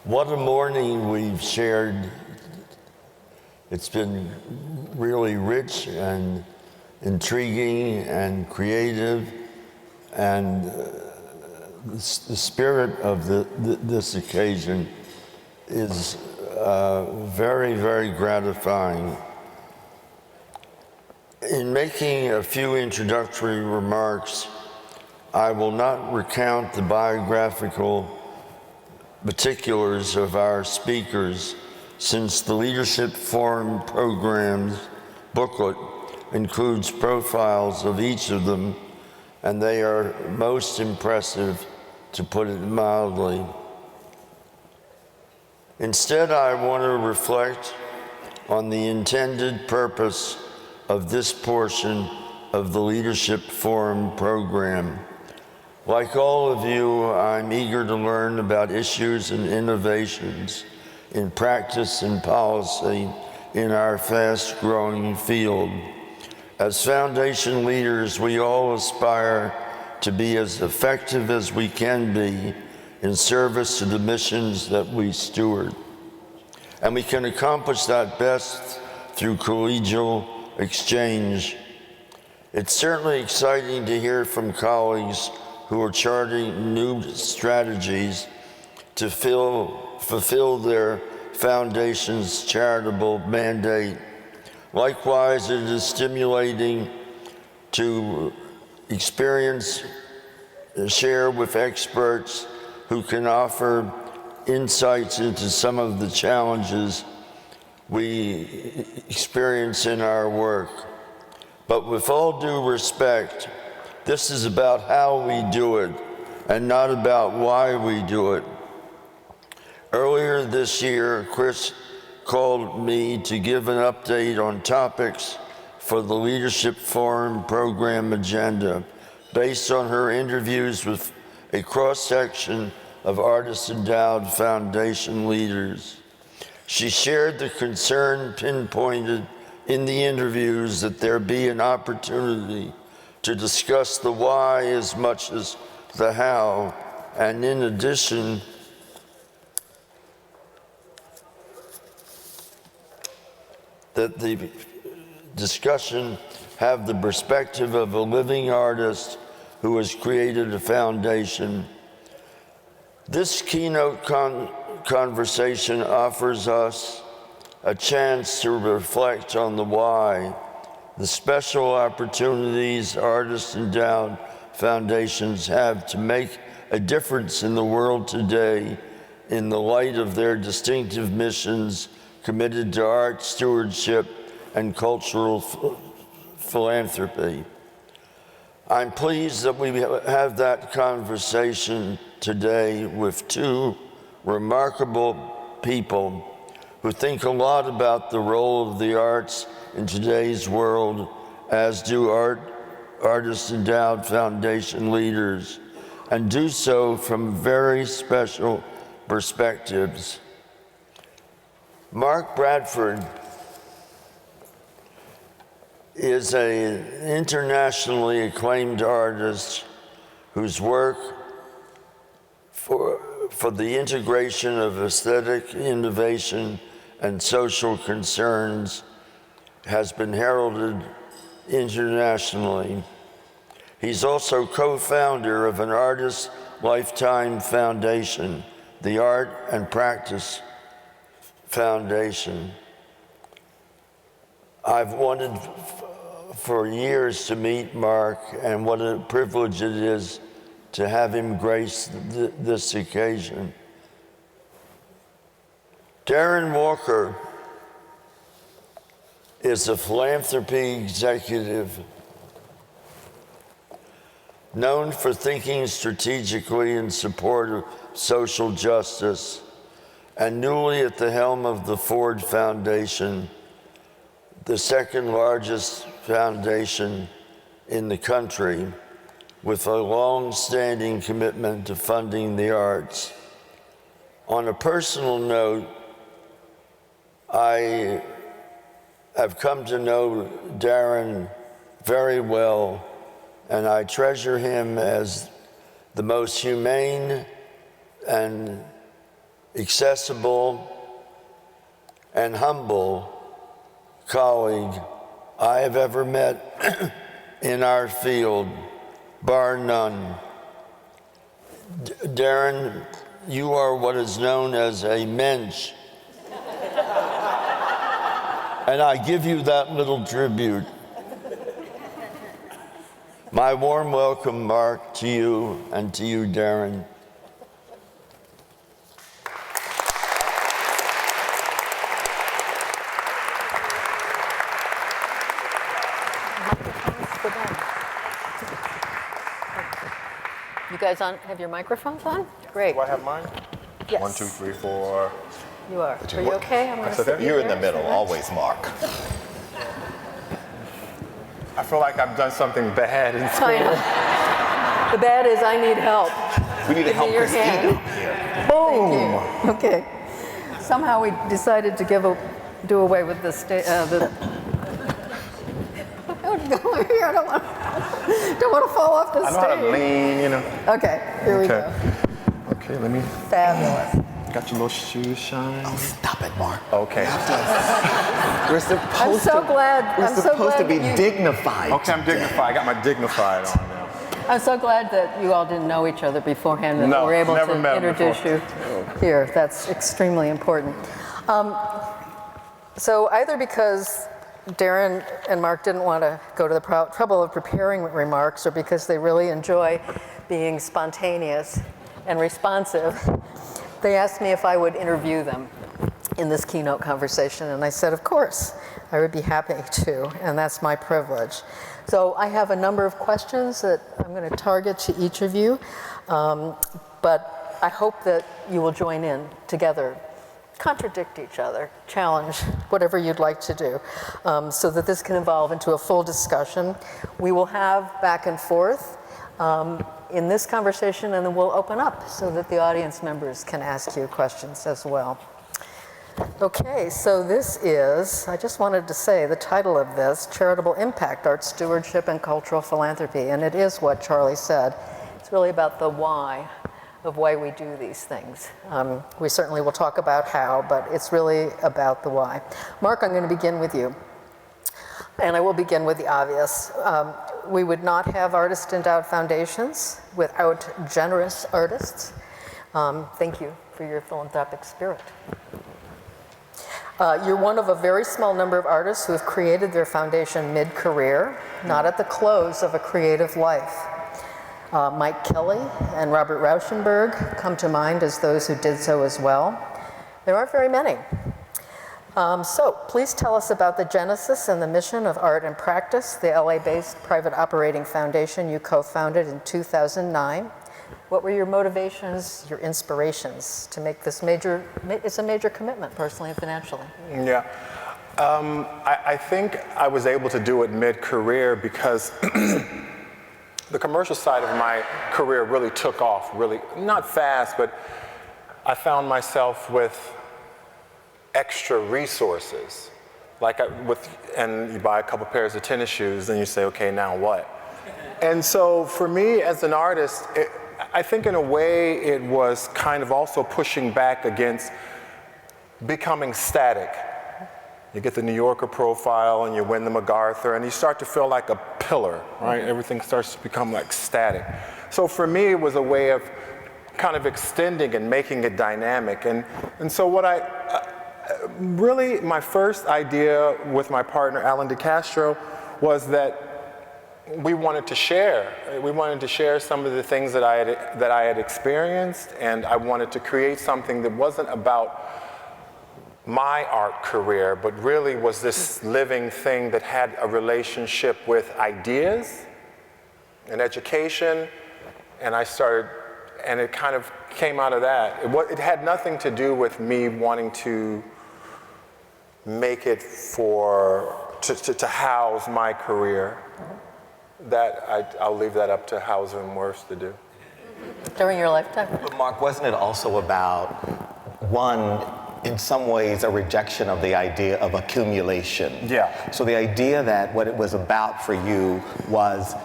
What a morning we've shared. It's been really rich and intriguing and creative, and the spirit of this occasion is very, very gratifying. In making a few introductory remarks, I will not recount the biographical particulars of our speakers, since the Leadership Forum program's booklet includes profiles of each of them, and they are most impressive, to put it mildly. Instead, I want to reflect on the intended purpose of this portion of the Leadership Forum program. Like all of you, I'm eager to learn about issues and innovations in practice and policy in our fast-growing field. As foundation leaders, we all aspire to be as effective as we can be in service to the missions that we steward. And we can accomplish that best through collegial exchange. It's certainly exciting to hear from colleagues who are charting new strategies to fulfill their foundation's charitable mandate. Likewise, it is stimulating to share with experts who can offer insights into some of the challenges we experience in our work. But with all due respect, this is about how we do it and not about why we do it. Earlier this year, Chris called me to give an update on topics for the Leadership Forum program agenda based on her interviews with a cross-section of Artist-Endowed Foundation leaders. She shared the concern pinpointed in the interviews that there be an opportunity to discuss the why as much as the how, and in addition, that the discussion have the perspective of a living artist who has created a foundation. This keynote conversation offers us a chance to reflect on the why, the special opportunities Artist-Endowed Foundations have to make a difference in the world today in the light of their distinctive missions committed to art stewardship and cultural philanthropy. I'm pleased that we have that conversation today with two remarkable people who think a lot about the role of the arts in today's world, as do Artist-Endowed Foundation leaders, and do so from very special perspectives. Mark Bradford is an internationally acclaimed artist whose work for the integration of aesthetic innovation and social concerns has been heralded internationally. He's also co-founder of an artist lifetime foundation, the Art and Practice Foundation. I've wanted for years to meet Mark, and what a privilege it is to have him grace this occasion. Darren Walker is a philanthropy executive known for thinking strategically in support of social justice, and newly at the helm of the Ford Foundation, the second largest foundation in the country, with a long-standing commitment to funding the arts. On a personal note, I have come to know Darren very well, and I treasure him as the most humane and accessible, and humble colleague I have ever met in our field, bar none. Darren, you are what is known as a mensch. And I give you that little tribute. My warm welcome, Mark, to you and to you, Darren. You guys have your microphones on? Great. Do I have mine? Yes. 1, 2, 3, 4. You are. Are you okay? I'm going to sit You're in the middle, always, Mark. I feel like I've done something bad in school. I know. The bad is I need help. We need to help your Christina hand. here. Thank you. Okay. Somehow we decided to do away with the I don't want to fall off the I know stage. how to lean, you know. Okay, here we go. Okay, let me. Fabulous. Got your little shoes shine. Oh, stop it, Mark. Okay. We're supposed I'm so glad. We're I'm so supposed to glad be that you- dignified. Okay, I'm dignified. I got my dignified on now. I'm so glad that you all didn't know each other beforehand and No, were able never to met introduce before. you here. That's extremely important. So either because Darren and Mark didn't want to go to the trouble of preparing remarks, or because they really enjoy being spontaneous and responsive, they asked me if I would interview them in this keynote conversation, and I said, of course, I would be happy to, and that's my privilege. So I have a number of questions that I'm going to target to each of you, but I hope that you will join in together, contradict each other, challenge, whatever you'd like to do, so that this can evolve into a full discussion. We will have back and forth in this conversation, and then we'll open up so that the audience members can ask you questions as well. Okay, so this is, I just wanted to say the title of this, Charitable Impact, Art Stewardship and Cultural Philanthropy, and it is what Charlie said. It's really about the why of why we do these things. We certainly will talk about how, but it's really about the why. Mark, I'm going to begin with you. And I will begin with the obvious. We would not have Artist-Endowed foundations without generous artists. Thank you for your philanthropic spirit. You're one of a very small number of artists who have created their foundation mid-career, not at the close of a creative life. Mike Kelly and Robert Rauschenberg come to mind as those who did so as well. There aren't very many. So please tell us about the genesis and the mission of Art and Practice, the LA-based private operating foundation you co-founded in 2009. What were your motivations, your inspirations to make this it's a major commitment personally and financially? Yeah. I think I was able to do it mid-career because the commercial side of my career really took off, really, not fast, but I found myself with extra resources. And you buy a couple pairs of tennis shoes, and you say, okay, now what? And so for me as an artist, I think in a way it was kind of also pushing back against becoming static. You get the New Yorker profile and you win the MacArthur and you start to feel like a pillar, right? Everything starts to become like static. So for me it was a way of kind of extending and making it dynamic. And so what really my first idea with my partner Alan DeCastro was that we wanted to share. We wanted to share some of the things that I had experienced, and I wanted to create something that wasn't about my art career, but really was this living thing that had a relationship with ideas and education, and it kind of came out of that. It had nothing to do with me wanting to make it to house my career. I'll leave that up to Hauser and Worth to do. During your lifetime? But Mark, wasn't it also about, one, in some ways, a rejection of the idea of accumulation? Yeah. So the idea that what it was about for you was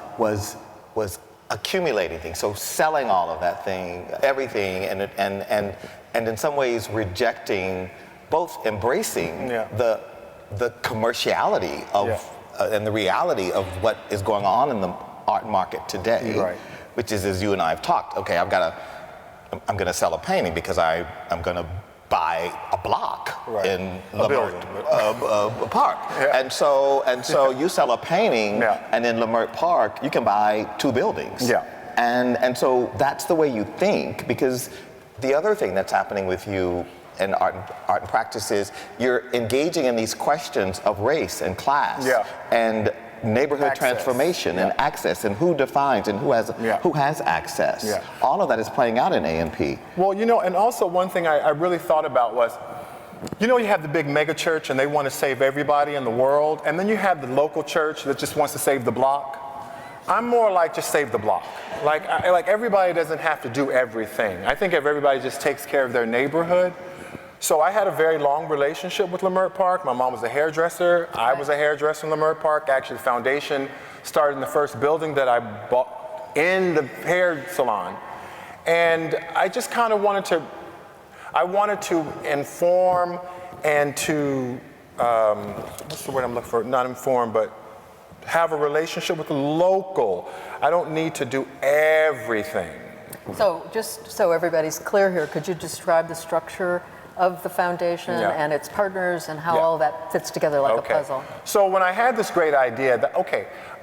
accumulating things, so selling all of that thing, everything, and and in some ways rejecting, both embracing Yeah. the commerciality of and the reality of what is going on in the art market today, Right. which is, as you and I have talked, okay, I'm going to sell a painting because I'm going to buy a block Right. in A building. Park. Yeah. And so you sell a painting, Yeah. and in Lemert Park, you can buy 2 buildings. Yeah. And so that's the way you think, because the other thing that's happening with you in art and practice is you're engaging in these questions of race and class Yeah. and neighborhood Access. transformation and Yeah. access and who defines and who has access. Yeah. All of that is playing out in A&P. Well, you know, and also one thing I really thought about was, you know, you have the big mega church and they want to save everybody in the world, and then you have the local church that just wants to save the block. I'm more like, just save the block. Like everybody doesn't have to do everything. I think if everybody just takes care of their neighborhood. So I had a very long relationship with Lemert Park. My mom was a hairdresser. I was a hairdresser in Lemert Park. Actually, the foundation started in the first building that I bought in the hair salon. And I just kind of wanted to inform and to, what's the word I'm looking for? Not inform, but have a relationship with the local. I don't need to do everything. So just so everybody's clear here, could you describe the structure of the foundation Yeah. and its partners and how Yeah. all that fits together like a puzzle? So when I had this great idea that,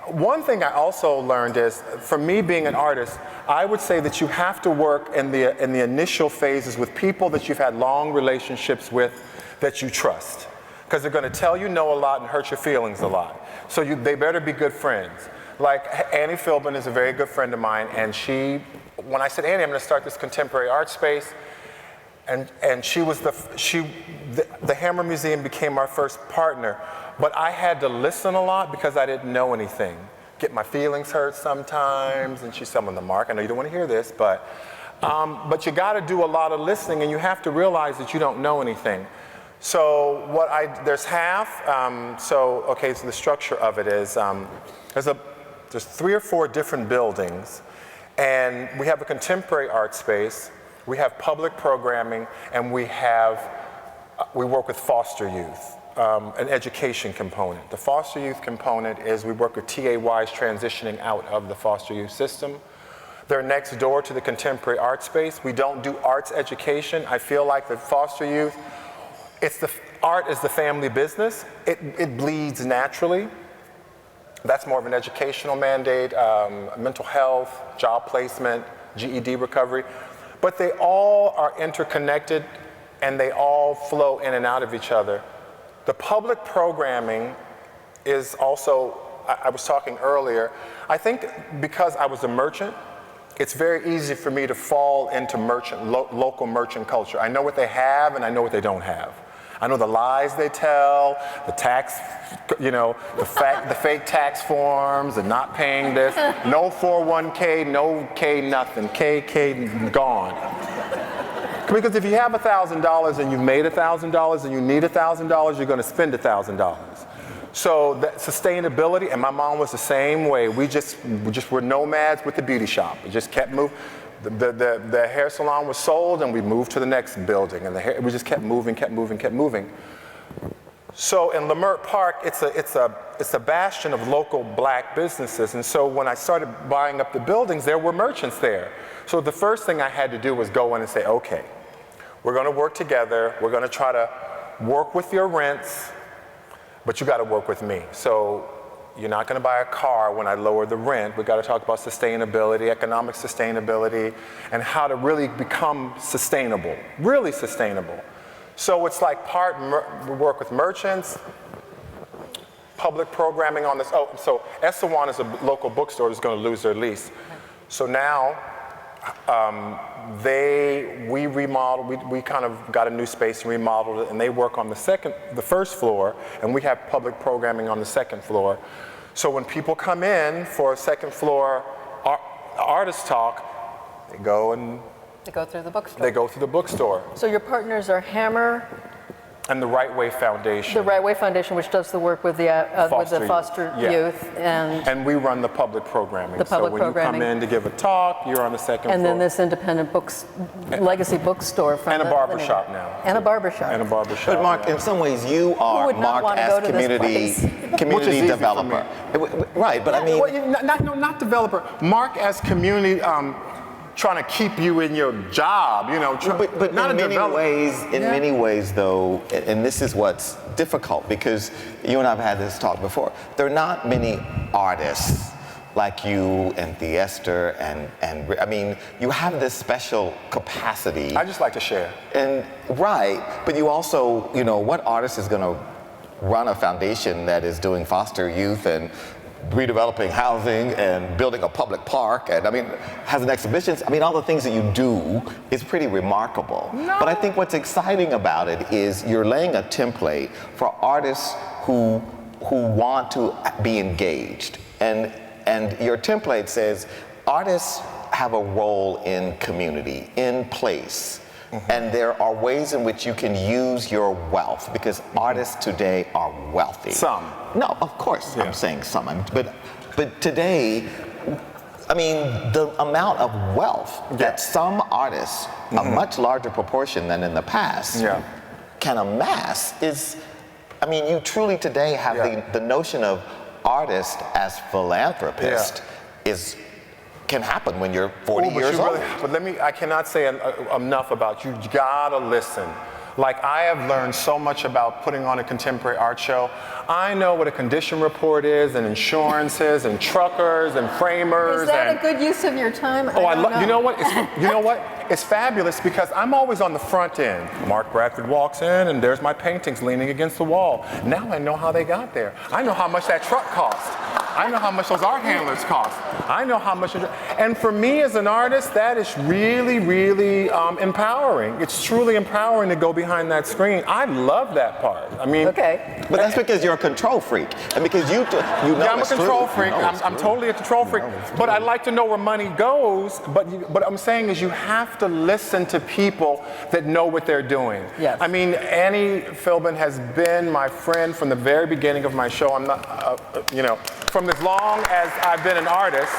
one thing I also learned is, for me being an artist, I would say that you have to work in the initial phases with people that you've had long relationships with that you trust. Because they're going to tell you no a lot and hurt your feelings a lot. So they better be good friends. Like Annie Philbin is a very good friend of mine, and when I said, Annie, I'm going to start this contemporary art space, and she was the Hammer Museum became our first partner, but I had to listen a lot because I didn't know anything. Get my feelings hurt sometimes, and she said, "I'm the Mark, I know you don't want to hear this, but you got to do a lot of listening, and you have to realize that you don't know anything." So there's half. So the structure of it is there's 3 or 4 different buildings, and we have a contemporary art space. We have public programming, and we work with foster youth, an education component. The foster youth component is we work with TAYs transitioning out of the foster youth system. They're next door to the contemporary art space. We don't do arts education. I feel like the foster youth, art is the family business. It bleeds naturally. That's more of an educational mandate, mental health, job placement, GED recovery. But they all are interconnected, and they all flow in and out of each other. The public programming is also, I was talking earlier, I think because I was a merchant, it's very easy for me to fall into local merchant culture. I know what they have and I know what they don't have. I know the lies they tell, the tax, the fake tax forms, and not paying this, no 401k, no K nothing, K gone. Because if you have $1,000 and you've made $1,000 and you need $1,000, you're going to spend $1,000. So that sustainability, and my mom was the same way. We just were nomads with the beauty shop. We just kept moving. The hair salon was sold, and we moved to the next building, and we just kept moving. So in Lemert Park, it's a bastion of local black businesses, and so when I started buying up the buildings, there were merchants there. So the first thing I had to do was go in and say, okay, we're going to work together. We're going to try to work with your rents, but you got to work with me. So you're not going to buy a car when I lower the rent. We got to talk about sustainability, economic sustainability, and how to really become sustainable, really sustainable. So it's like we work with merchants, public programming on this. Oh, so Estewan is a local bookstore that's going to lose their lease. So now we remodeled, we kind of got a new space and remodeled it, and they work on the first floor, and we have public programming on the second floor. So when people come in for a second floor artist talk, they go through the bookstore. So your partners are Hammer, And the Right Way Foundation. The Right Way Foundation, which does the work with the foster Yeah. youth, and we run the public programming. The public so when programming. you come in to give a talk, you're on the second floor. then this independent books, legacy bookstore from And a the- barbershop now. And a barbershop. And a barbershop. But Mark, yeah. in some ways, you are would not Mark wanna as go to this community place? Which is community easy for developer, right? But I mean, Well, not developer. Mark as community, trying to keep you in your job, you know. but not in a developer. many ways, though, and this is what's difficult because you and I've had this talk before. There are not many artists like you and Esther and I mean, you have this special capacity. I just like to share. And right, but you also, you know, what artist is going to run a foundation that is doing foster youth and redeveloping housing and building a public park and I mean has an exhibitions. I mean all the things that you do is pretty remarkable. No. But I think what's exciting about it is you're laying a template for artists who want to be engaged. And your template says artists have a role in community, in place. And there are ways in which you can use your wealth because artists today are wealthy. Some. No, of course, Yeah. I'm saying some. But today, I mean, the amount of wealth that some artists, a much larger proportion than in the past, can amass is, I mean, you truly today have the notion of artist as philanthropist can happen when you're 40 years old. But I cannot say enough about you. You gotta listen. Like I have learned so much about putting on a contemporary art show. I know what a condition report is, and insurances, and truckers, and framers. Is that a good use of your time? Oh, I don't know. You know what? You know what? It's fabulous because I'm always on the front end. Mark Bradford walks in, and there's my paintings leaning against the wall. Now I know how they got there. I know how much that truck cost. I know how much those art handlers cost. I know how much. And for me as an artist, that is really, really empowering. It's truly empowering to go behind that screen. I love that part. I mean, Okay. But that's because you're a control freak, and because you know yeah, I'm a it's control true. freak. You know it's I'm true. totally a control freak. But I'd like to know where money goes. But what I'm saying is you have to listen to people that know what they're doing. Yes. I mean, Annie Philbin has been my friend from the very beginning of my show. I'm not, you know, from as long as I've been an artist.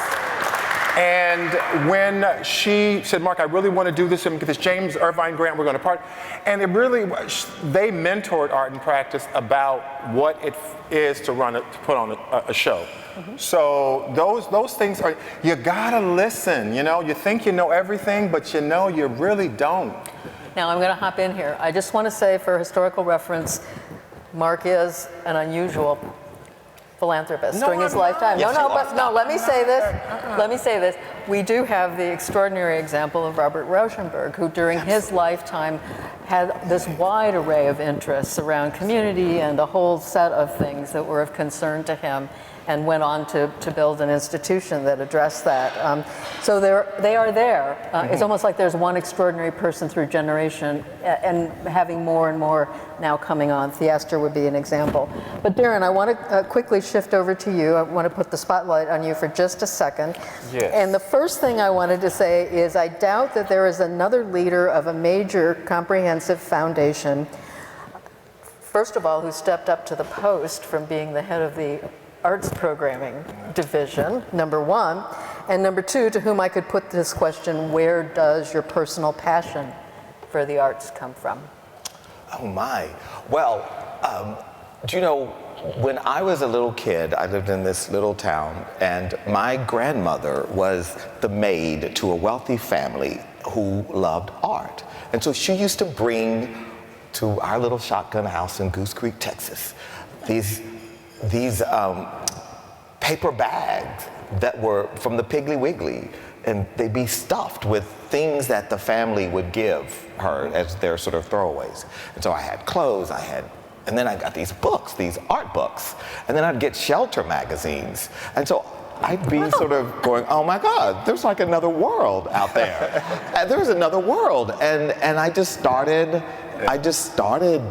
And when she said, Mark, I really want to do this and get this James Irvine grant, we're going to part. And it really, they mentored Art and Practice about what it is to put on a show. So those things are, you gotta listen, you know, you think you know everything, but you know you really don't. Now I'm going to hop in here. I just want to say for historical reference, Mark is an unusual philanthropist during his lifetime. Yes, Let me say this. Let me say this. We do have the extraordinary example of Robert Rauschenberg, who during his lifetime had this wide array of interests around community and a whole set of things that were of concern to him, and went on to build an institution that addressed that. So they are there. It's almost like there's one extraordinary person through generation, and having more and more now coming on. Theaster would be an example. But Darren, I want to quickly shift over to you. I want to put the spotlight on you for just a second. Yes. And the first thing I wanted to say is I doubt that there is another leader of a major comprehensive foundation, first of all, who stepped up to the post from being the head of the arts programming division, number one, and number two, to whom I could put this question: where does your personal passion for the arts come from? Oh my. Well, do you know, when I was a little kid, I lived in this little town, and my grandmother was the maid to a wealthy family who loved art. And so she used to bring to our little shotgun house in Goose Creek, Texas, these paper bags that were from the Piggly Wiggly, and they'd be stuffed with things that the family would give her as their sort of throwaways. And so I had clothes, and then I got these books, these art books, and then I'd get Shelter magazines. And so I'd be sort of going, oh my God, there's like another world out there. There's another world. And I just started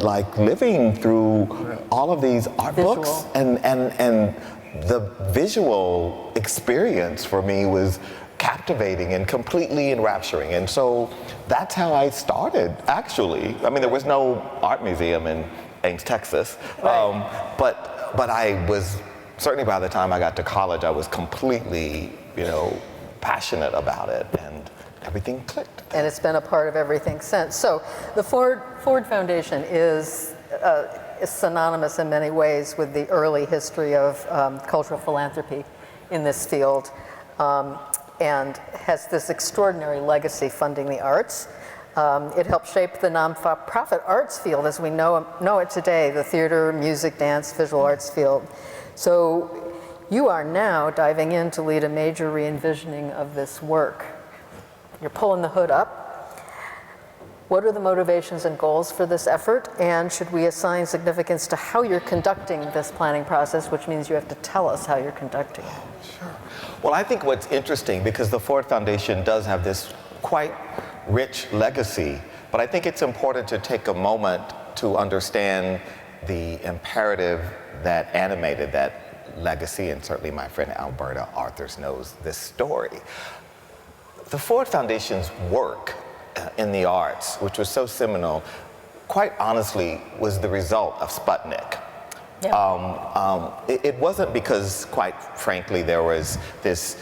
like living through all of these art books, and the visual experience for me was captivating and completely enrapturing. And so that's how I started, actually. I mean, there was no art museum in Ames, Texas, Right. but I was, certainly by the time I got to college, I was completely, passionate about it, and everything clicked. And it's been a part of everything since. So the Ford Foundation is synonymous in many ways with the early history of cultural philanthropy in this field, and has this extraordinary legacy funding the arts. It helped shape the nonprofit arts field as we know it today, the theater, music, dance, visual arts field. So you are now diving in to lead a major re-envisioning of this work. You're pulling the hood up. What are the motivations and goals for this effort? And should we assign significance to how you're conducting this planning process, which means you have to tell us how you're conducting it? Sure. Well, I think what's interesting, because the Ford Foundation does have this quite rich legacy, but I think it's important to take a moment to understand the imperative that animated that legacy, and certainly my friend Alberta Arthurs knows this story. The Ford Foundation's work in the arts, which was so seminal, quite honestly was the result of Sputnik. Yeah. It wasn't because, quite frankly, there was this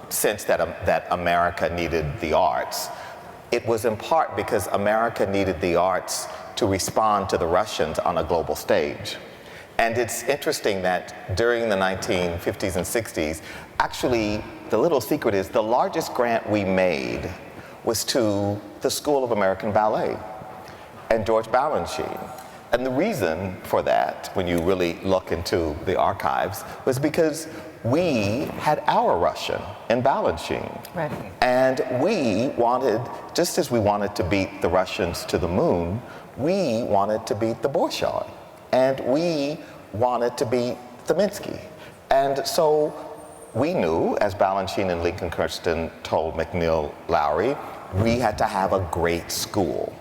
sense that America needed the arts. It was in part because America needed the arts to respond to the Russians on a global stage. And it's interesting that during the 1950s and 60s, actually, the little secret is the largest grant we made was to the School of American Ballet and George Balanchine. And the reason for that, when you really look into the archives, was because we had our Russian in Balanchine. Right. And we wanted, just as we wanted to beat the Russians to the moon, we wanted to beat the Bolshoi. And we wanted to beat Theminsky. And so we knew, as Balanchine and Lincoln Kirsten told McNeil Lowry, we had to have a great school,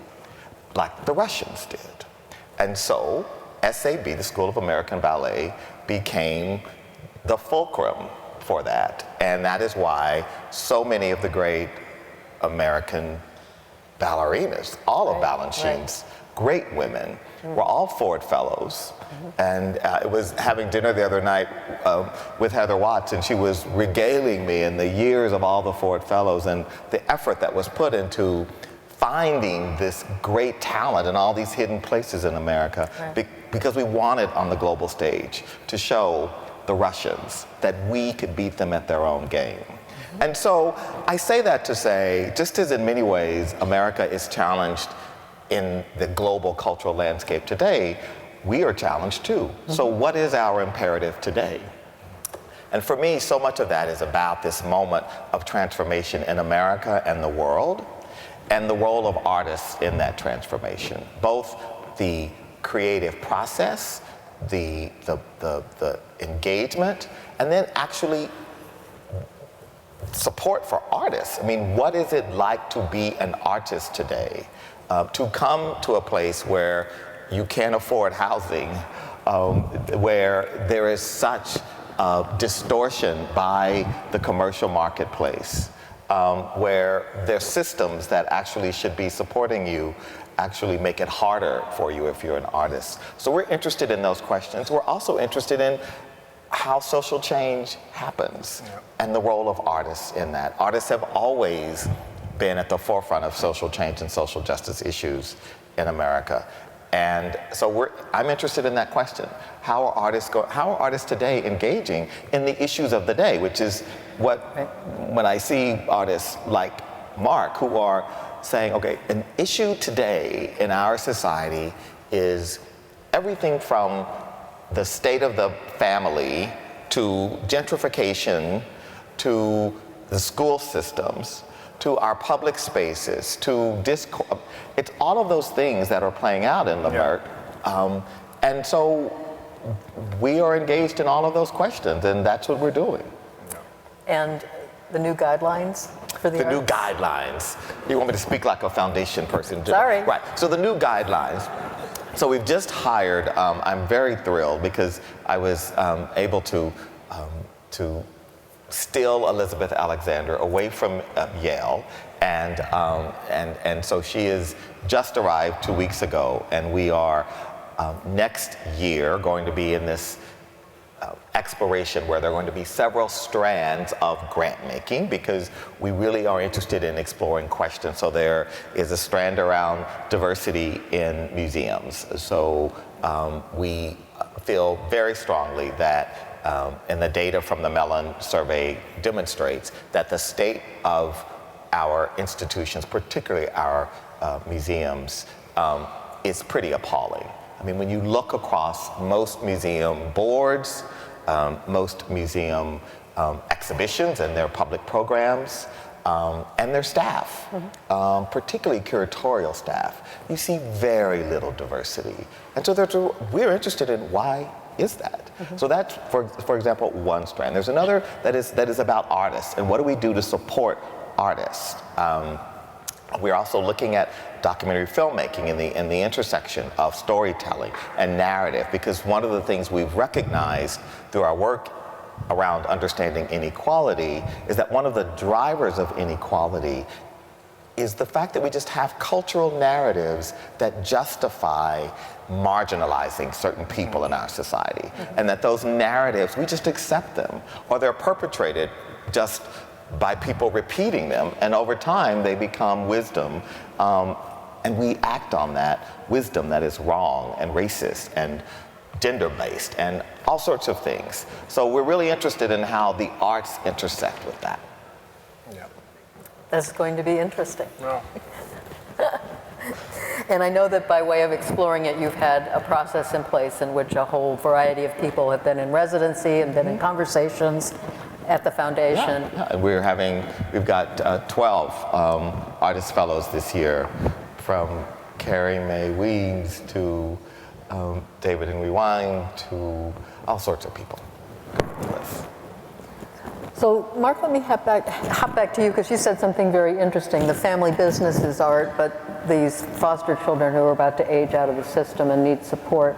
like the Russians did. And so SAB, the School of American Ballet, became the fulcrum for that. And that is why so many of the great American ballerinas, all of Balanchine's great women, were all Ford Fellows. And I was having dinner the other night with Heather Watts, and she was regaling me in the years of all the Ford Fellows and the effort that was put into finding this great talent in all these hidden places in America, because we wanted on the global stage to show the Russians that we could beat them at their own game. And so I say that to say, just as in many ways America is challenged in the global cultural landscape today, we are challenged too. So what is our imperative today? And for me, so much of that is about this moment of transformation in America and the world, and the role of artists in that transformation. Both the creative process, the engagement, and then actually support for artists. I mean, what is it like to be an artist today? To come to a place where you can't afford housing, where there is such distortion by the commercial marketplace, where there's systems that actually should be supporting you actually make it harder for you if you're an artist. So we're interested in those questions. We're also interested in how social change happens and the role of artists in that. Artists have always been at the forefront of social change and social justice issues in America. And so I'm interested in that question. How are artists today engaging in the issues of the day, which is what, when I see artists like Mark who are saying, okay, an issue today in our society is everything from the state of the family to gentrification to the school systems to our public spaces, to discourse. It's all of those things that are playing out in America. And so we are engaged in all of those questions, and that's what we're doing. And the new guidelines for the arts? New guidelines. You want me to speak like a foundation person? Sorry. Right, so the new guidelines. So we've just hired, I'm very thrilled because I was able to still Elizabeth Alexander, away from Yale, and so she is just arrived 2 weeks ago, and we are next year going to be in this exploration where there are going to be several strands of grant making, because we really are interested in exploring questions. So there is a strand around diversity in museums. So we feel very strongly that, and the data from the Mellon survey demonstrates that the state of our institutions, particularly our museums, is pretty appalling. I mean, when you look across most museum boards, most museum exhibitions and their public programs, and their staff, particularly curatorial staff, you see very little diversity. And so we're interested in why is that? So that's, for example, one strand. There's another that is about artists, and what do we do to support artists? We're also looking at documentary filmmaking in the intersection of storytelling and narrative, because one of the things we've recognized through our work around understanding inequality is that one of the drivers of inequality is the fact that we just have cultural narratives that justify marginalizing certain people in our society, and that those narratives, we just accept them, or they're perpetrated just by people repeating them, and over time they become wisdom, and we act on that wisdom that is wrong and racist and gender-based and all sorts of things. So we're really interested in how the arts intersect with that. Yeah. That's going to be interesting. Well. And I know that by way of exploring it, you've had a process in place in which a whole variety of people have been in residency and been in conversations at the foundation. Yeah. And we've got 12 Artist Fellows this year, from Carrie Mae Weems to David Henry Wine to all sorts of people. Yes. So Mark, let me hop back to you, because you said something very interesting. The family business is art, but these foster children who are about to age out of the system and need support,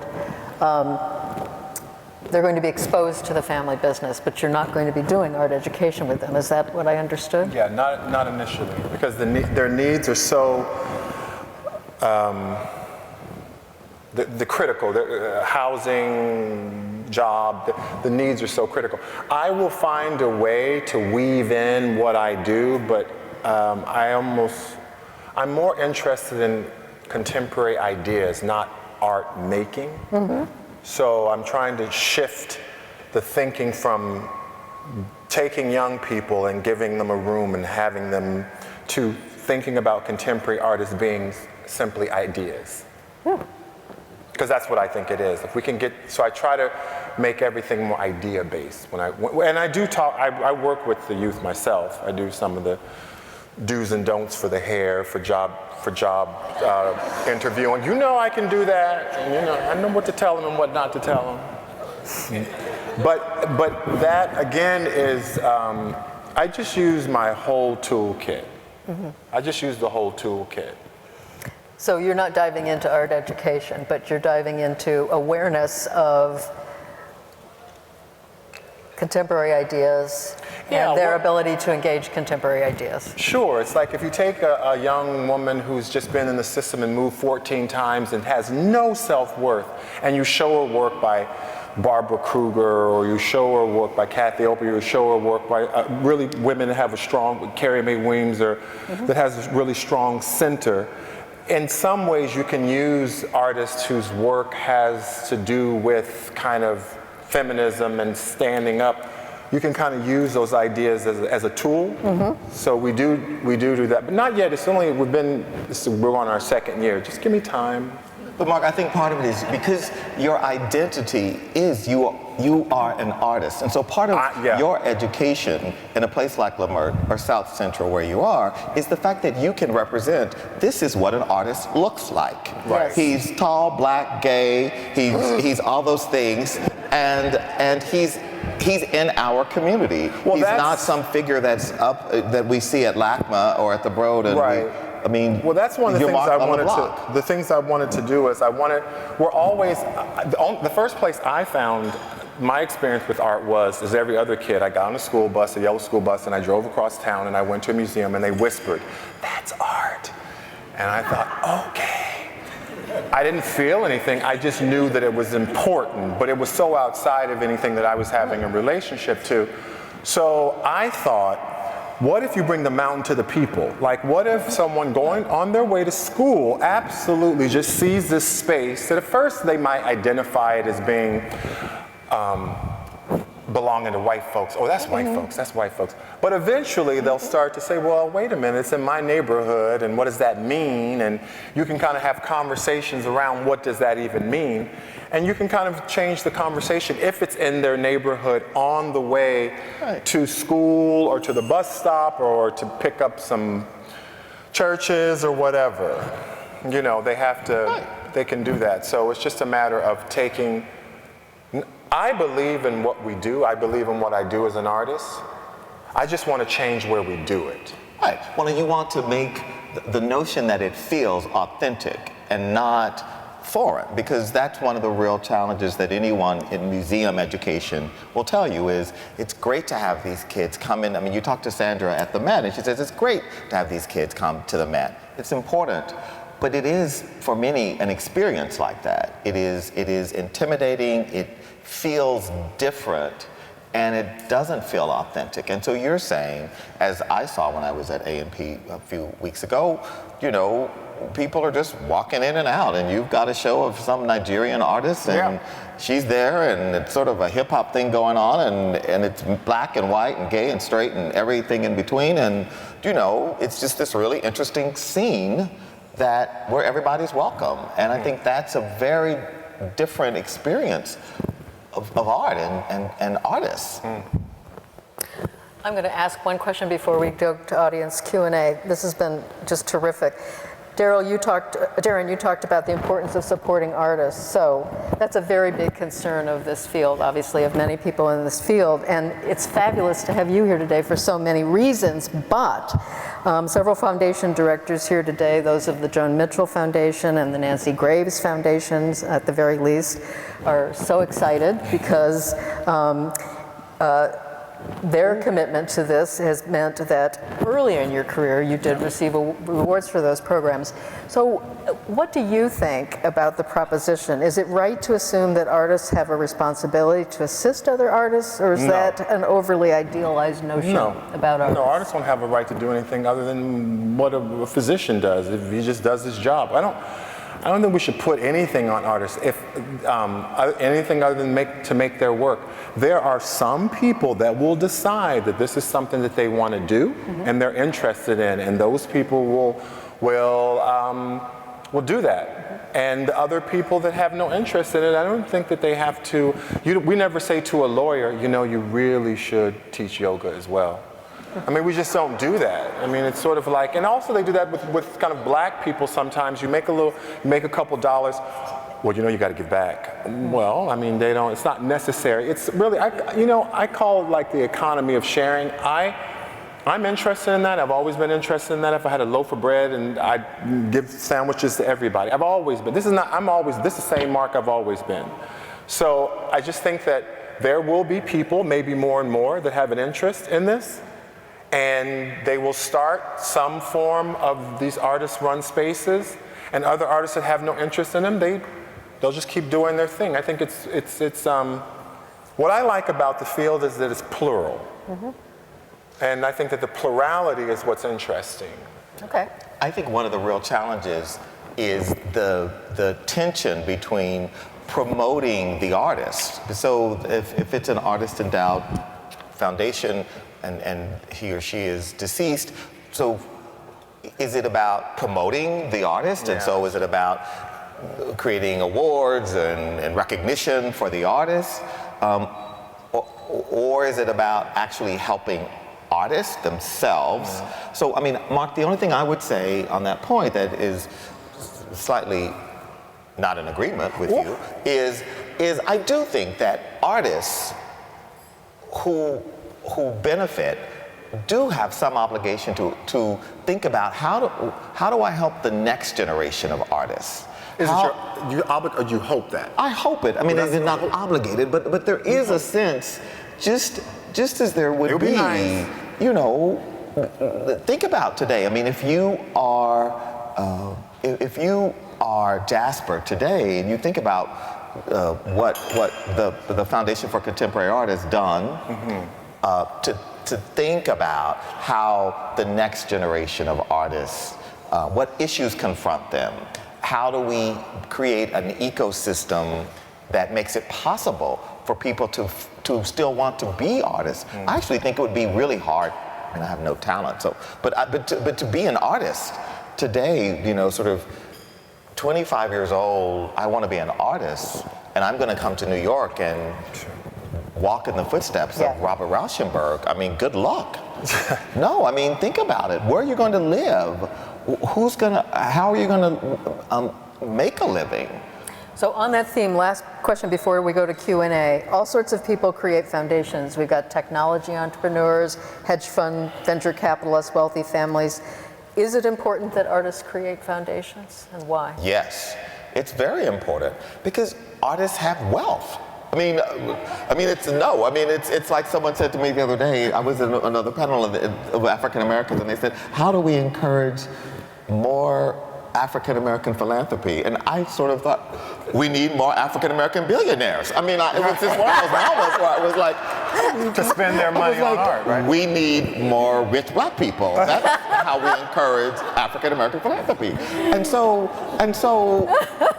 they're going to be exposed to the family business, but you're not going to be doing art education with them. Is that what I understood? Yeah, not initially, because their needs are so the critical, housing, job, the needs are so critical. I will find a way to weave in what I do, but I'm more interested in contemporary ideas, not art making. So I'm trying to shift the thinking from taking young people and giving them a room and having them to thinking about contemporary art as being simply ideas. Because that's what I think it is. If we can so I try to make everything more idea-based. And I do talk, I work with the youth myself. I do some of the do's and don'ts for the hair, for job interviewing. You know I can do that. And, I know what to tell them and what not to tell them. But that again is, I just use my whole toolkit. I just use the whole toolkit. So you're not diving into art education, but you're diving into awareness of contemporary ideas and their ability to engage contemporary ideas. Sure, it's like if you take a young woman who's just been in the system and moved 14 times and has no self-worth, and you show her work by Barbara Kruger, or you show her work by Kathy Opie, or you show her work by really women that have a strong, Carrie Mae Weems, or that has a really strong center. In some ways, you can use artists whose work has to do with kind of feminism and standing up. You can kind of use those ideas as a tool. So we do that, but not yet. We're on our second year. Just give me time. But Mark, I think part of it is because your identity is you are an artist. And so part of your education in a place like Leimert or South Central where you are is the fact that you can represent, this is what an artist looks like. Right. He's tall, black, gay, he's all those things, and he's in our community. Well, he's not some figure that's up that we see at LACMA or at the Broad. And well, that's one of the things I wanted to do is we're always, the first place I found my experience with art was, as every other kid, I got on a school bus, a yellow school bus, and I drove across town and I went to a museum and they whispered, "That's art." And I thought, okay. I didn't feel anything, I just knew that it was important, but it was so outside of anything that I was having a relationship to. So I thought, what if you bring the mountain to the people? Like, what if someone going on their way to school absolutely just sees this space that at first they might identify it as being belonging to white folks. Oh, that's white folks, that's white folks. But eventually they'll start to say, well, wait a minute, it's in my neighborhood, and what does that mean? And you can kind of have conversations around what does that even mean? And you can kind of change the conversation if it's in their neighborhood on the way to school or to the bus stop or to pick up some churches or whatever. You know, they have to, they can do that. So it's just a matter of taking, I believe in what we do. I believe in what I do as an artist. I just want to change where we do it. Right. Well, you want to make the notion that it feels authentic and not foreign, because that's one of the real challenges that anyone in museum education will tell you is it's great to have these kids come in. I mean, you talk to Sandra at the Met and she says it's great to have these kids come to the Met. It's important, but it is for many an experience like that. It is intimidating, it feels different, and it doesn't feel authentic. And so you're saying, as I saw when I was at A&P a few weeks ago, you know, people are just walking in and out, and you've got a show of some Nigerian artist, and she's there, and it's sort of a hip-hop thing going on, and it's black and white and gay and straight and everything in between, and you know, it's just this really interesting scene that where everybody's welcome. And I think that's a very different experience of art and artists. I'm going to ask one question before we go to audience Q&A. This has been just terrific. Darren, you talked about the importance of supporting artists. So that's a very big concern of this field, obviously, of many people in this field. And it's fabulous to have you here today for so many reasons. But several foundation directors here today, those of the Joan Mitchell Foundation and the Nancy Graves Foundations, at the very least, are so excited because their commitment to this has meant that early in your career you did receive rewards for those programs. So what do you think about the proposition? Is it right to assume that artists have a responsibility to assist other artists, or is that an overly idealized notion about artists? No, artists don't have a right to do anything other than what a physician does if he just does his job. I don't think we should put anything on artists, anything other than to make their work. There are some people that will decide that this is something that they want to do and they're interested in, and those people will do that. And other people that have no interest in it, I don't think that they have to. We never say to a lawyer, you know, you really should teach yoga as well. I mean, we just don't do that. I mean, it's sort of like, and also they do that with kind of black people sometimes. You make a couple dollars, well, you know, you got to give back. Well, I mean, it's not necessary. It's really, I call it like the economy of sharing. I'm interested in that. I've always been interested in that. If I had a loaf of bread and I'd give sandwiches to everybody. I've always been. This is the same Mark I've always been. So I just think that there will be people, maybe more and more, that have an interest in this. And they will start some form of these artist-run spaces, and other artists that have no interest in them, they'll just keep doing their thing. I think it's what I like about the field is that it's plural. And I think that the plurality is what's interesting. Okay. I think one of the real challenges is the tension between promoting the artist. So if it's an Artist-Endowed Foundation, and he or she is deceased, so is it about promoting the artist? And so is it about creating awards and recognition for the artist? Or is it about actually helping artists themselves? So, I mean, Mark, the only thing I would say on that point that is slightly not in agreement with you is I do think that artists who benefit do have some obligation to think about how do I help the next generation of artists? Is it you hope that? I hope it. I mean, they're not obligated, but there is a sense, just as there would be, nice. you know, think about today. I mean, if you are Jasper today, and you think about what the Foundation for Contemporary Art has done to think about how the next generation of artists, what issues confront them, how do we create an ecosystem that makes it possible for people to still want to be artists. I actually think it would be really hard, and I have no talent, so but to be an artist today, you know, sort of 25 years old, I want to be an artist, and I'm going to come to New York and walk in the footsteps of Robert Rauschenberg. I mean, good luck. No, I mean, think about it. Where are you going to live? How are you going to make a living? So on that theme, last question before we go to Q&A. All sorts of people create foundations. We've got technology entrepreneurs, hedge fund, venture capitalists, wealthy families. Is it important that artists create foundations, and why? Yes, it's very important because artists have wealth. I mean, it's like someone said to me the other day. I was in another panel of African Americans, and they said, "How do we encourage more African American philanthropy?" And I sort of thought, we need more African American billionaires. I mean, it was just one of those moments where I was like, to spend their money on art, right? We need more rich black people. That's how we encourage African American philanthropy. And so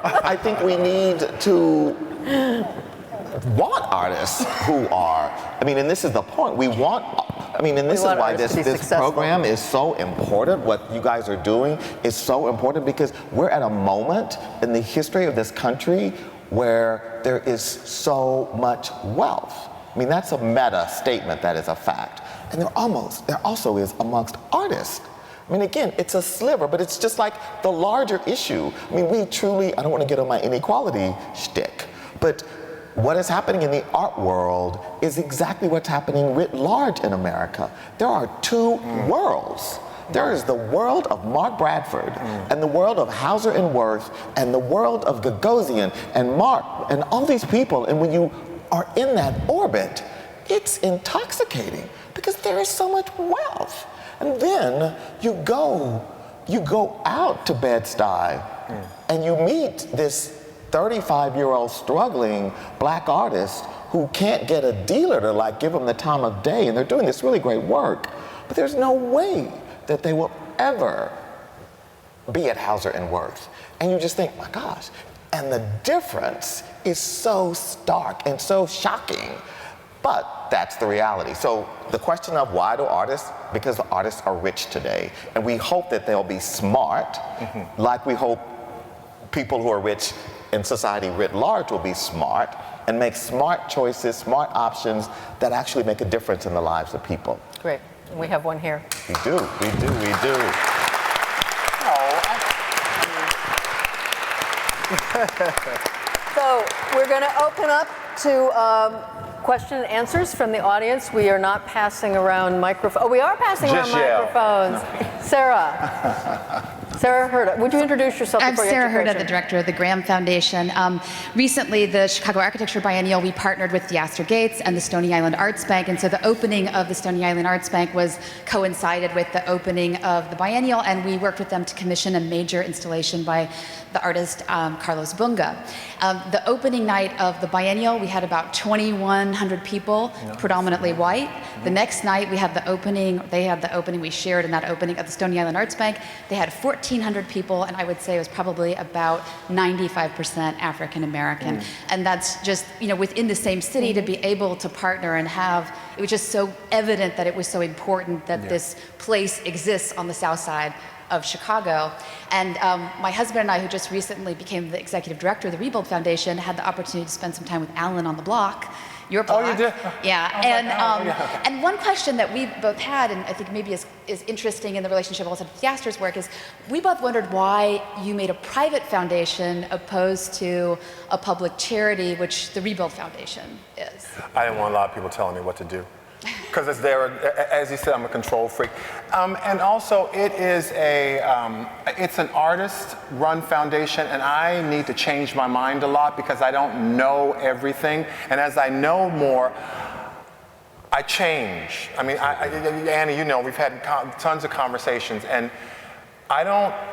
I think we need to want artists who are, I mean, and this is the point, this is why this program is so important. What you guys are doing is so important because we're at a moment in the history of this country where there is so much wealth. I mean, that's a meta statement, that is a fact. And there also is amongst artists. I mean, again, it's a sliver, but it's just like the larger issue. I mean, we truly, I don't want to get on my inequality shtick, but what is happening in the art world is exactly what's happening writ large in America. There are two worlds. There is the world of Mark Bradford and the world of Hauser and Wirth and the world of Gagosian and Mark and all these people. And when you are in that orbit, it's intoxicating because there is so much wealth. And then you go out to Bed-Stuy and you meet this 35-year-old struggling black artist who can't get a dealer to like give them the time of day, and they're doing this really great work, but there's no way that they will ever be at Hauser and Wirth. And you just think, my gosh, and the difference is so stark and so shocking, but that's the reality. So the question of why do artists? Because the artists are rich today, and we hope that they'll be smart, like we hope people who are rich in society writ large will be smart and make smart choices, smart options that actually make a difference in the lives of people. Great. And we have one here. We do. So we're going to open up to question and answers from the audience. We are not passing around microphones. Oh, we are passing around microphones. Sarah Herda, would you introduce yourself? I'm Sarah Herda, the director of the Graham Foundation. Recently, the Chicago Architecture Biennial, we partnered with the Astor Gates and the Stony Island Arts Bank, and so the opening of the Stony Island Arts Bank coincided with the opening of the biennial, and we worked with them to commission a major installation by the artist Carlos Bunga. The opening night of the biennial, we had about 2,100 people, predominantly white. The next night, they had the opening, we shared in that opening of the Stony Island Arts Bank. They had 1,400 people, and I would say it was probably about 95% African American. And that's just, within the same city to be able to partner and it was just so evident that it was so important that this place exists on the south side of Chicago. And my husband and I, who just recently became the executive director of the Rebuild Foundation, had the opportunity to spend some time with Alan on the block. Your block. Oh, you did? Yeah. And one question that we both had, and I think maybe is interesting in the relationship also with the Astor's work, is we both wondered why you made a private foundation opposed to a public charity, which the Rebuild Foundation is. I didn't want a lot of people telling me what to do. because it's there, as you said, I'm a control freak. And also, it is it's an artist-run foundation, and I need to change my mind a lot because I don't know everything. And as I know more, I change. I mean, Annie, you know, we've had tons of conversations, and as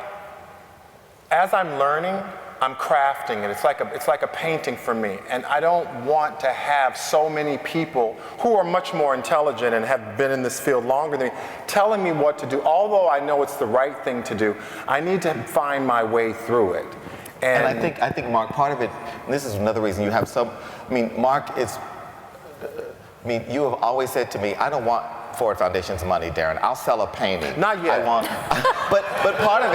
I'm learning, I'm crafting it. It's like a painting for me. And I don't want to have so many people who are much more intelligent and have been in this field longer than me telling me what to do. Although I know it's the right thing to do, I need to find my way through it. And I think, Mark, part of it, and this is another reason you have Mark is, you have always said to me, I don't want Ford Foundation's money, Darren. I'll sell a painting. Not yet. I want, but part of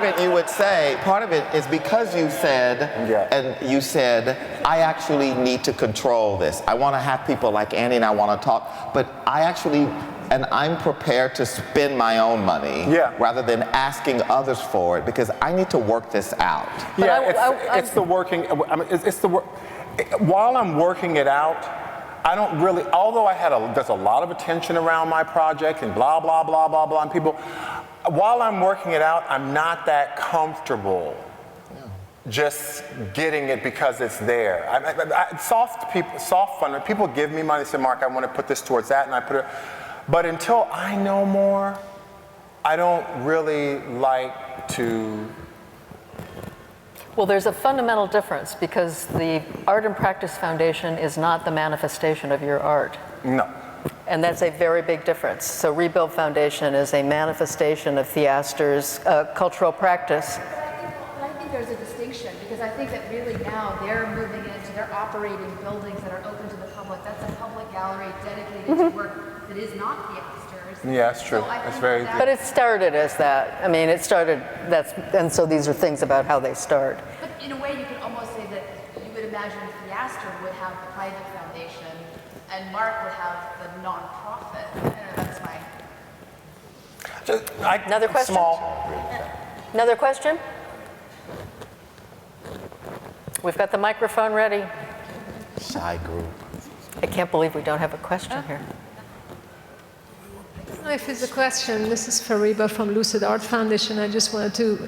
it, you would say, part of it is because you said, and you said, I actually need to control this. I want to have people like Annie and I want to talk, but I'm prepared to spend my own money rather than asking others for it because I need to work this out. While I'm working it out, I don't really, although there's a lot of attention around my project and blah, blah, blah, blah, blah, and people, while I'm working it out, I'm not that comfortable just getting it because it's there. Soft fund, people give me money, say, Mark, I want to put this towards that, and I put it, but until I know more, I don't really like to. Well, there's a fundamental difference because the Art and Practice Foundation is not the manifestation of your art. No. And that's a very big difference. So Rebuild Foundation is a manifestation of Theaster's cultural practice. But I think there's a distinction because I think that really now they're moving into, they're operating buildings that are open to the public. That's a public gallery dedicated to work that is not Theaster's. Yeah, that's true. That's very. But it started as that. I mean, and so these are things about how they start. But in a way, you could almost say that you would imagine Theaster would have the private foundation, and Mark would have the nonprofit. That's my. Another question? Another question? We've got the microphone ready. Shy group. I can't believe we don't have a question here. If it's a question, this is Fariba from Lucid Art Foundation. I just wanted to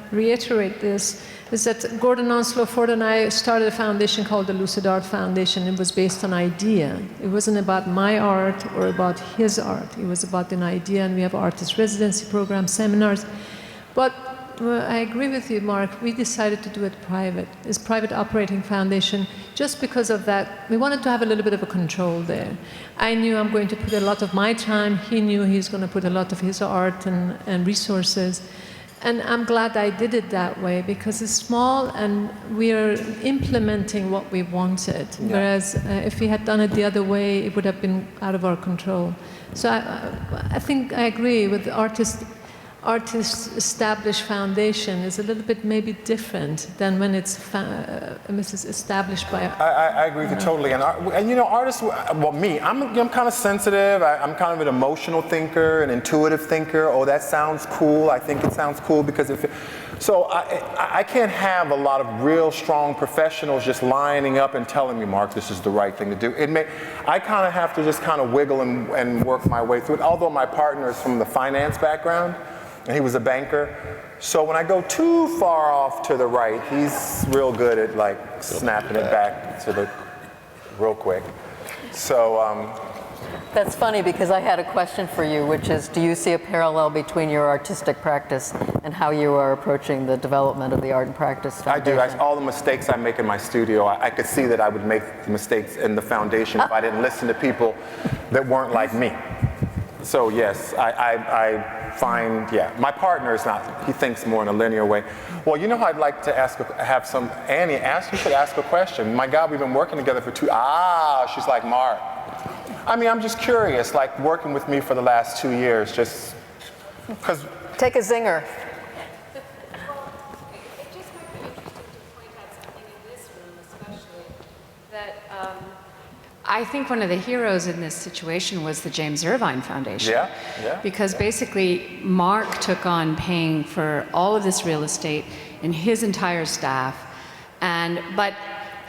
reiterate this, is that Gordon Onslow Ford and I started a foundation called the Lucid Art Foundation. It was based on idea. It wasn't about my art or about his art. It was about an idea, and we have artist residency programs, seminars. But I agree with you, Mark. We decided to do it private. It's private operating foundation. Just because of that, we wanted to have a little bit of a control there. I knew I'm going to put a lot of my time. He knew he's going to put a lot of his art and resources. And I'm glad I did it that way because it's small and we are implementing what we wanted. Yeah. Whereas if we had done it the other way, it would have been out of our control. So I think I agree with the Artist-Established Foundation is a little bit maybe different than when it's established by. I agree with you totally, and you know, artists. Well, me, I'm kind of sensitive. I'm kind of an emotional thinker, an intuitive thinker. Oh, that sounds cool. I think it sounds cool because so I can't have a lot of real strong professionals just lining up and telling me, Mark, this is the right thing to do. I kind of have to just kind of wiggle and work my way through it. Although my partner is from the finance background. And he was a banker. So when I go too far off to the right, he's real good at like snapping it back to the real quick. So. That's funny because I had a question for you, which is, do you see a parallel between your artistic practice and how you are approaching the development of the Art and Practice Foundation? I do. All the mistakes I make in my studio, I could see that I would make mistakes in the foundation if I didn't listen to people that weren't like me. So yes, I find, my partner is not, he thinks more in a linear way. Well, you know how I'd like to Annie, you should ask a question. My God, we've been working together for she's like, Mark. I mean, I'm just curious, like working with me for the last 2 years, just because. Take a zinger. Well, it just might be interesting to point out something in this room, especially, that I think one of the heroes in this situation was the James Irvine Foundation. Yeah. Because basically, Mark took on paying for all of this real estate and his entire staff, but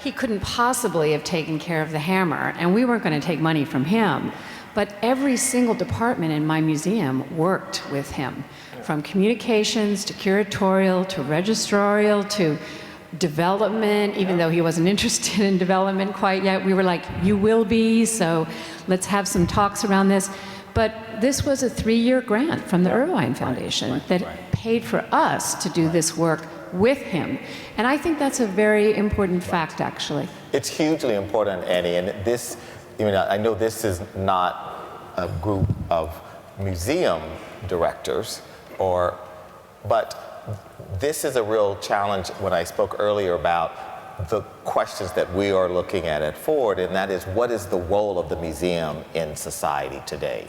he couldn't possibly have taken care of the hammer, and we weren't going to take money from him. But every single department in my museum worked with him, from communications to curatorial to registrarial to development, even though he wasn't interested in development quite yet. We were like, you will be, so let's have some talks around this. But this was a 3-year grant from the Irvine Foundation that paid for us to do this work with him. And I think that's a very important fact, actually. It's hugely important, Annie, and this, I know this is not a group of museum directors, but this is a real challenge when I spoke earlier about the questions that we are looking at Ford, and that is, what is the role of the museum in society today?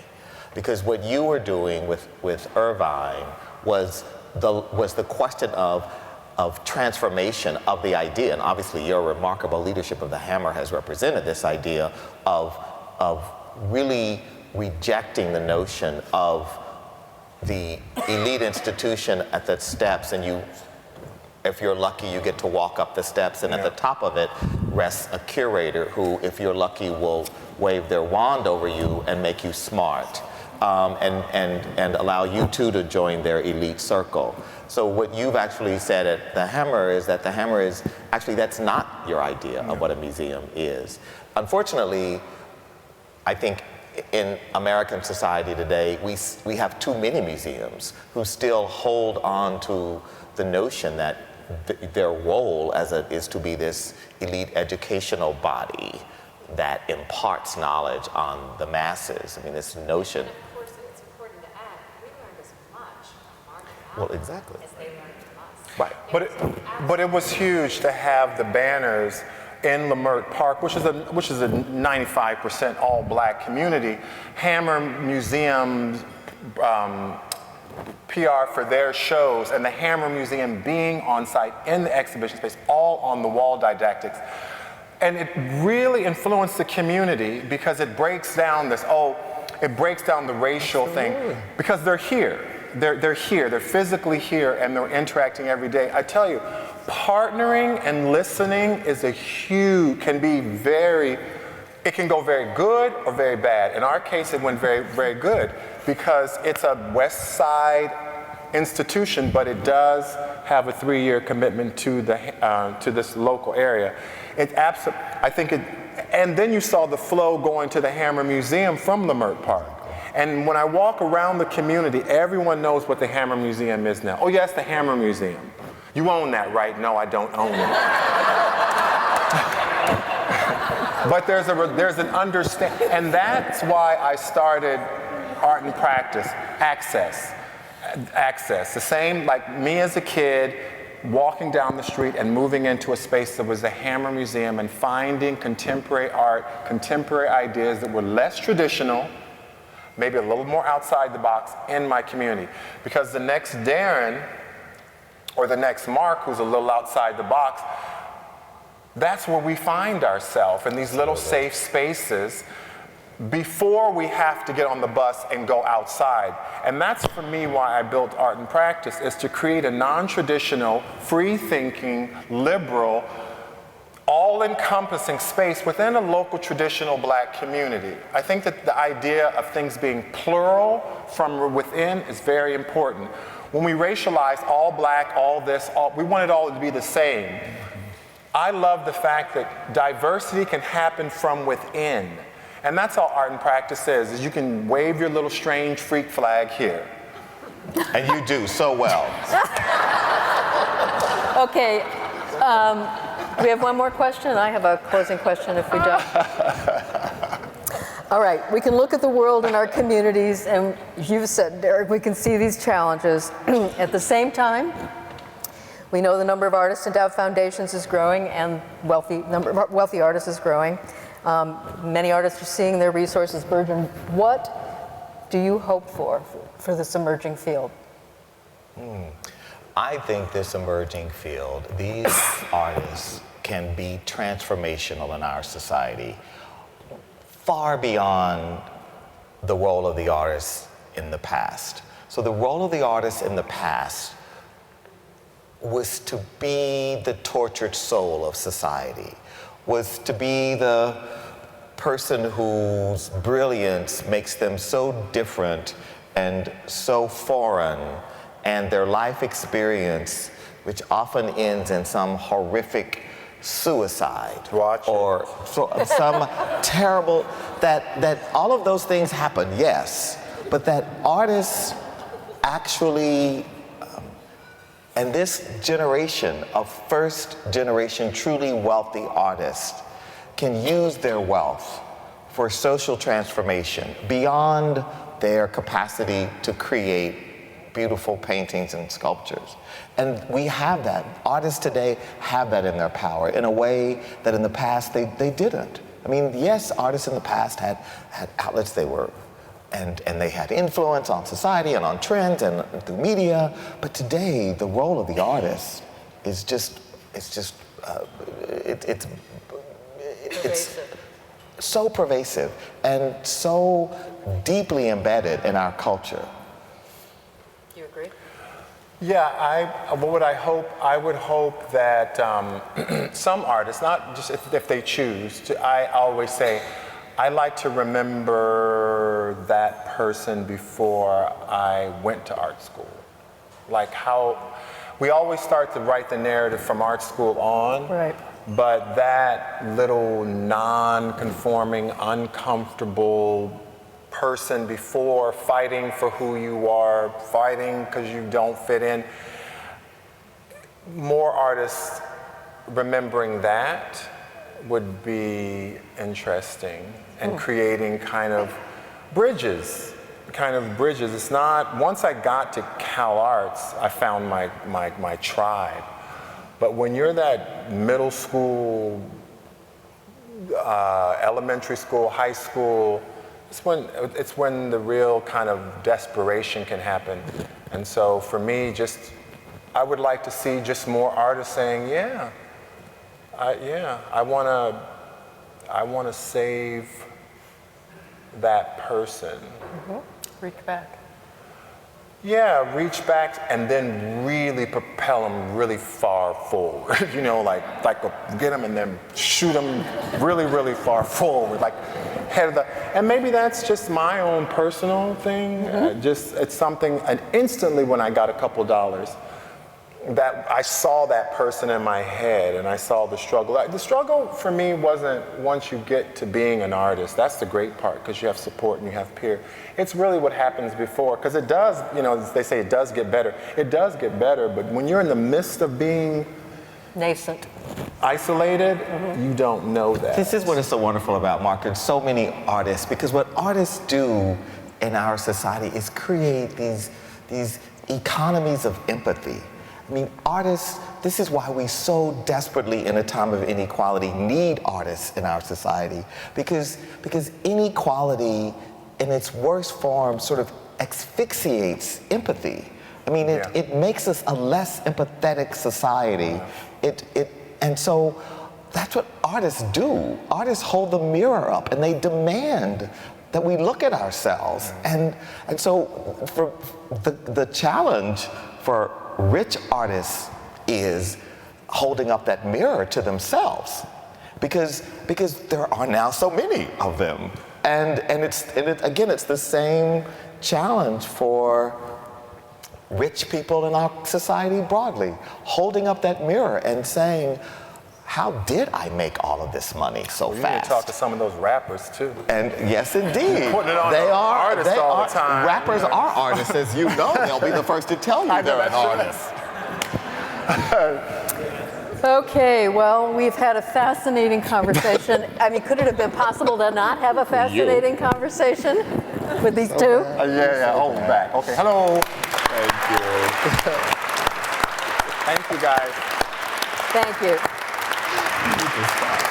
Because what you were doing with Irvine was the question of transformation of the idea, and obviously your remarkable leadership of the Hammer has represented this idea of really rejecting the notion of the elite institution at the steps, and if you're lucky, you get to walk up the steps, and at the top of it rests a curator who, if you're lucky, will wave their wand over you and make you smart, and allow you too to join their elite circle. So what you've actually said at the Hammer is that the Hammer is, actually that's not your idea of what a museum is. Unfortunately, I think in American society today, we have too many museums who still hold on to the notion that their role is to be this elite educational body that imparts knowledge on the masses. I mean, this notion. And of course, it's important to add, we learned as much from our Well, exactly. as they learned from us. Right. But it was huge to have the banners in Leimert Park, which is a 95% all-black community. Hammer Museum's PR for their shows, and the Hammer Museum being on site in the exhibition space, all on the wall didactics. And it really influenced the community because it breaks down it breaks down the racial thing, because they're here. They're here, they're physically here, and they're interacting every day. I tell you, partnering and listening is it can go very good or very bad. In our case, it went very, very good because it's a West Side institution, but it does have a 3-year commitment to this local area. And then you saw the flow going to the Hammer Museum from Leimert Park. And when I walk around the community, everyone knows what the Hammer Museum is now. Oh, yes, the Hammer Museum. You own that, right? No, I don't own it. But there's an understanding, and that's why I started Art and Practice, access. The same, like me as a kid, walking down the street and moving into a space that was the Hammer Museum and finding contemporary art, contemporary ideas that were less traditional, maybe a little more outside the box in my community. Because the next Darren, or the next Mark, who's a little outside the box, that's where we find ourselves, in these little safe spaces before we have to get on the bus and go outside. And that's, for me, why I built Art and Practice, is to create a non-traditional, free-thinking, liberal, all-encompassing space within a local traditional black community. I think that the idea of things being plural from within is very important. When we racialize all black, all this, we want it all to be the same. I love the fact that diversity can happen from within. And that's all Art and Practice is you can wave your little strange freak flag here. And you do so well. Okay, we have one more question. I have a closing question if we don't. All right, we can look at the world and our communities, and you've said, Derek, we can see these challenges. At the same time, we know the number of Artist-Endowed foundations is growing, and number of wealthy artists is growing. Many artists are seeing their resources burgeon. What do you hope for this emerging field? I think this emerging field, these artists can be transformational in our society, far beyond the role of the artist in the past. So the role of the artist in the past was to be the tortured soul of society, was to be the person whose brilliance makes them so different and so foreign, and their life experience, which often ends in some horrific suicide or some terrible, that all of those things happen, yes, but that artists actually, and this generation of first generation truly wealthy artists can use their wealth for social transformation beyond their capacity to create beautiful paintings and sculptures. And we have that. Artists today have that in their power in a way that in the past they didn't. I mean, yes, artists in the past had outlets and they had influence on society and on trends and through media, but today the role of the artist is it's so pervasive and so deeply embedded in our culture. Do you agree? Yeah, what would I hope? I would hope that some artists, not just if they choose to, I always say, I like to remember that person before I went to art school. Like how, we always start to write the narrative from art school on. Right. But that little non-conforming, uncomfortable person before, fighting for who you are, fighting because you don't fit in, more artists remembering that would be interesting, and creating kind of bridges. It's not, once I got to Cal Arts, I found my tribe. But when you're that middle school, elementary school, high school, it's when the real kind of desperation can happen. And so for me, I would like to see just more artists saying, I want to save that person. Reach back. Yeah, reach back and then really propel them really far forward. You know, like get them and then shoot them really, really far forward, like head of the. And maybe that's just my own personal thing. It's something. And instantly, when I got a couple dollars, that I saw that person in my head, and I saw the struggle. The struggle for me wasn't once you get to being an artist. That's the great part, because you have support and you have peer. It's really what happens before, because it does, they say it does get better. It does get better, but when you're in the midst of being nascent, isolated, you don't know that. This is what is so wonderful about Mark. So many artists, because what artists do in our society is create these economies of empathy. I mean, artists, this is why we so desperately, in a time of inequality, need artists in our society, because inequality in its worst form sort of asphyxiates empathy. I mean, it makes us a less empathetic society. And so that's what artists do. Artists hold the mirror up and they demand that we look at ourselves. And so for the challenge for rich artists is holding up that mirror to themselves, because there are now so many of them, and it's the same challenge for rich people in our society broadly, holding up that mirror and saying, how did I make all of this money so fast? You need to talk to some of those rappers too. And yes, indeed, Putting it on they are artists all the time. Rappers are artists, as you know. They'll be the first to tell you they're an artist. Okay, well, we've had a fascinating conversation. I mean, could it have been possible to not have a fascinating conversation with these two? Oh, back. Okay, hello. Thank you. Thank you, guys. Thank you. You can stop.